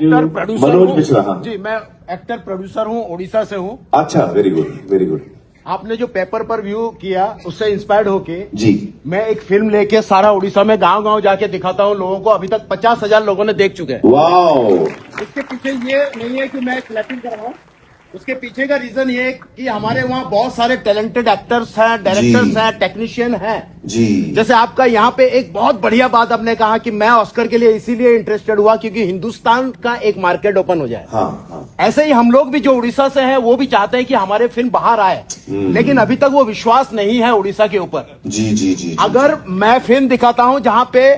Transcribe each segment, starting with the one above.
Actor producer Manoj Mishra, हाँ जी, मैं actor producer हूँ, उड़ीसा से हूँ। अच्छा, वेरी गुड वेरी गुड। आपने जो पेपर पर व्यू किया उससे इंस्पायर्ड होके जी, मैं एक फिल्म लेके सारा उड़ीसा में गांव गांव जाके दिखाता हूँ लोगों को। अभी तक 50,000 लोगों ने देख चुके हैं। वाओ। इसके पीछे ये नहीं है कि मैं क्लैपिंग कर रहा हूँ, उसके पीछे का रीजन ये है कि हमारे वहाँ बहुत सारे टैलेंटेड एक्टर्स हैं, डायरेक्टर्स हैं, टेक्नीशियन हैं जी। जैसे आपका यहाँ पे एक बहुत बढ़िया बात आपने कहा कि मैं ऑस्कर के लिए इसीलिए इंटरेस्टेड हुआ क्योंकि हिंदुस्तान का एक मार्केट ओपन हो जाए। हाँ। ऐसे ही हम लोग भी जो उड़ीसा से हैं वो भी चाहते हैं कि हमारे फिल्म बाहर आए, लेकिन अभी तक वो विश्वास नहीं है उड़ीसा के ऊपर। जी। अगर मैं फिल्म दिखाता हूं जहां पे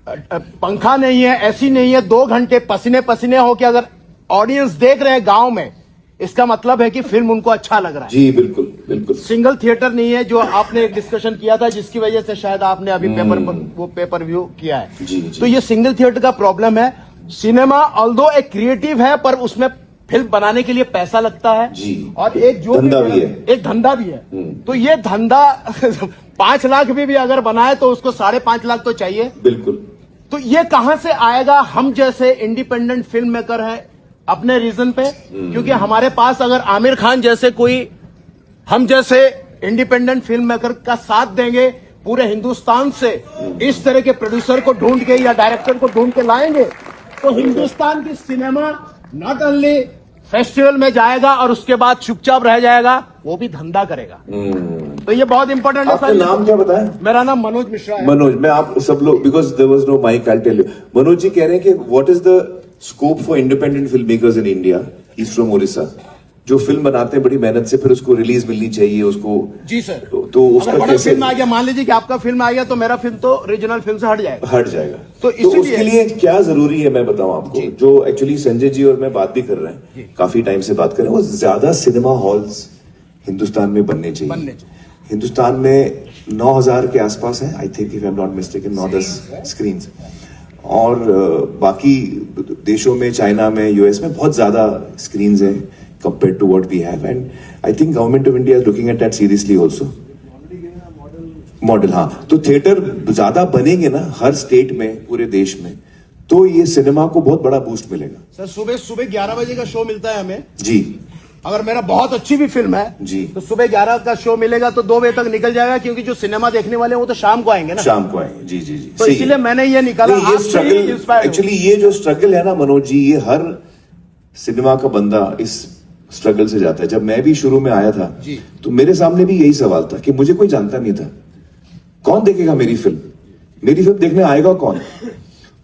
पंखा नहीं है, ऐसी नहीं है, 2 घंटे पसीने पसीने होके अगर ऑडियंस देख रहे हैं गांव में, इसका मतलब है कि फिल्म उनको अच्छा लग रहा है। जी बिल्कुल बिल्कुल। सिंगल थिएटर नहीं है जो आपने एक डिस्कशन किया था जिसकी वजह से शायद आपने अभी पेपर व्यू किया है। जी। तो ये सिंगल थिएटर का प्रॉब्लम है। सिनेमा ऑल्दो एक क्रिएटिव है पर उसमें फिल्म बनाने के लिए पैसा लगता है जी। और एक जो धंधा भी है, एक धंधा भी है। तो ये धंधा 5 लाख भी अगर बनाए तो उसको 5.5 लाख तो चाहिए। बिल्कुल। तो ये कहां से आएगा? हम जैसे इंडिपेंडेंट फिल्म मेकर है अपने रीजन पे, क्योंकि हमारे पास अगर आमिर खान जैसे कोई हम जैसे इंडिपेंडेंट फिल्म मेकर का साथ देंगे, पूरे हिंदुस्तान से इस तरह के प्रोड्यूसर को ढूंढ के या डायरेक्टर को ढूंढ के लाएंगे तो हिंदुस्तान की सिनेमा नॉट ओनली फेस्टिवल में जाएगा और उसके बाद चुपचाप रह जाएगा, वो भी धंधा करेगा। तो ये बहुत इंपॉर्टेंट है। आपका नाम क्या बताया? मेरा नाम मनोज मिश्रा है। मनोज, मैं आप सब लोग, because there was no mic, I tell you. Manoj ji कह रहे हैं कि what is the scope for independent film makers in India? He is from Orissa. जो फिल्म बनाते हैं बड़ी मेहनत से, फिर उसको रिलीज मिलनी चाहिए उसको। जी सर। तो उसका अगर कैसे फिल्म आ गया, मान लीजिए कि आपका फिल्म आ गया तो मेरा फिल्म तो रीजनल फिल्म से हट जाएगा। तो उसके लिए क्या जरूरी है मैं बताऊं आपको, जो एक्चुअली संजय जी और मैं बात भी कर रहे हैं, काफी टाइम से बात कर रहे हैं, वो ज्यादा सिनेमा हॉल्स हिंदुस्तान में बनने चाहिए। हिंदुस्तान में 9,000 के आसपास है, I think, if I am not mistaken, 9-10 screen. और बाकी देशों में, चाइना में, यूएस में बहुत ज्यादा स्क्रीन है compared to what we have, and I think government of India is looking at that seriously also. Model, हाँ। तो थिएटर ज्यादा बनेंगे ना हर स्टेट में, पूरे देश में, तो ये सिनेमा को बहुत बड़ा बूस्ट मिलेगा। सर सुबह 11 बजे का शो मिलता है हमें जी। अगर मेरा बहुत अच्छी भी फिल्म है जी तो सुबह 11 का शो मिलेगा तो 2 बजे तक निकल जाएगा, क्योंकि जो सिनेमा देखने वाले हैं वो तो शाम को आएंगे ना। शाम को आएंगे, जी जी जी। तो इसीलिए मैंने ये निकाला। ये स्ट्रगल, एक्चुअली ये जो स्ट्रगल है ना मनोज जी, ये हर सिनेमा का बंदा इस स्ट्रगल से जाता है। जब मैं भी शुरू में आया था तो मेरे सामने भी यही सवाल था कि मुझे कोई जानता नहीं था, कौन देखेगा मेरी फिल्म देखने आएगा कौन?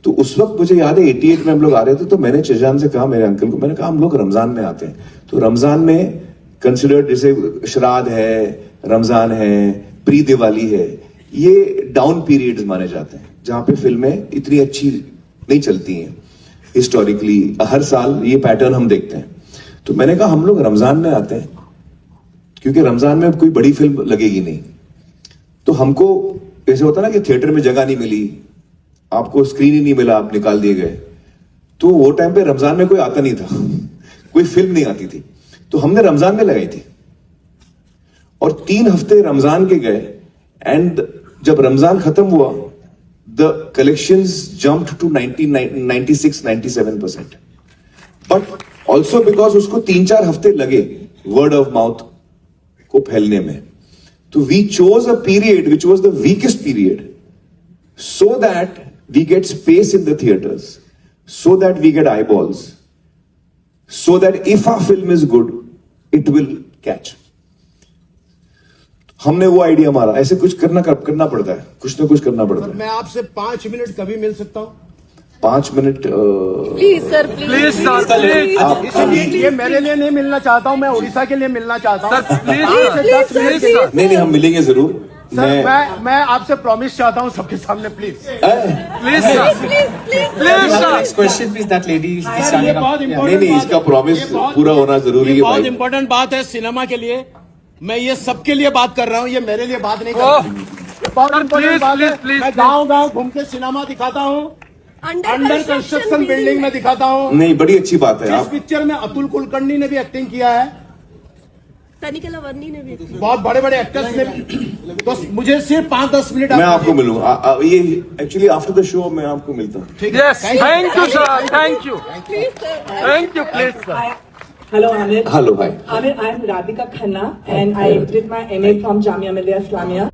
तो उस वक्त मुझे याद है 88 में हम लोग आ रहे थे, तो मैंने चजान से कहा, मेरे अंकल को, मैंने कहा हम लोग रमजान में आते हैं, तो रमजान में कंसिडर्ड जैसे श्राद्ध है, रमजान है, प्री दिवाली है, ये डाउन पीरियड्स माने जाते हैं जहां पे फिल्में इतनी अच्छी नहीं चलती हैं। हिस्टोरिकली हर साल ये पैटर्न हम देखते हैं। तो मैंने कहा हम लोग रमजान में आते हैं क्योंकि रमजान में कोई बड़ी फिल्म लगेगी नहीं। तो हमको ऐसे होता ना कि थिएटर में जगह नहीं मिली, आपको स्क्रीन ही नहीं मिला, आप निकाल दिए गए। तो वो टाइम पे रमजान में कोई आता नहीं था, कोई फिल्म नहीं आती थी, तो हमने रमजान में लगाई थी और 3 हफ्ते रमजान के गए। एंड जब रमजान खत्म हुआ, the collections jumped to 96-97%, but also because उसको 3-4 हफ्ते लगे वर्ड ऑफ माउथ को फैलने में। तो we chose a period which was the weakest period, so that we get space in the theatres, so that we get eyeballs, so that if our film is good it will catch. हमने वो idea मारा, ऐसे कुछ करना पड़ता है, कुछ ना कुछ करना पड़ता है। मैं आपसे 5 मिनट कभी मिल सकता हूं? 5 minute please sir, please sir. ये मेरे लिए नहीं मिलना चाहता हूँ, मैं उड़ीसा के लिए मिलना चाहता हूँ। प्लीज। नहीं, हम मिलेंगे जरूर। सर मैं आपसे प्रॉमिस चाहता हूँ सबके सामने, please question please. That lady नहीं, इसका प्रॉमिस पूरा होना जरूरी है। बहुत इंपॉर्टेंट बात है सिनेमा के लिए। मैं ये सबके लिए बात कर रहा हूँ, ये मेरे लिए बात नहीं कर रहा हूँ। बहुत इंपॉर्टेंट बात है। मैं गाँव घूम के सिनेमा दिखाता हूँ, अंडर कंस्ट्रक्शन बिल्डिंग में दिखाता हूँ। नहीं, बड़ी अच्छी बात है। इस पिक्चर में अतुल कुलकर्णी ने भी एक्टिंग किया है तनिकला वर्णी ने भी बहुत बड़े बड़े एक्टर्स ने, तो मुझे सिर्फ 5-10 मिनट मैं आपको मिलूंगा ये एक्चुअली आफ्टर द शो मैं आपको मिलता हूँ Yes, thank you, sir. Thank you. Please sir Thank you, please, sir. Hello, Amir. Hello भाई Amir, I am Radhika Khanna and I did my MA from Jamia Millia Islamia.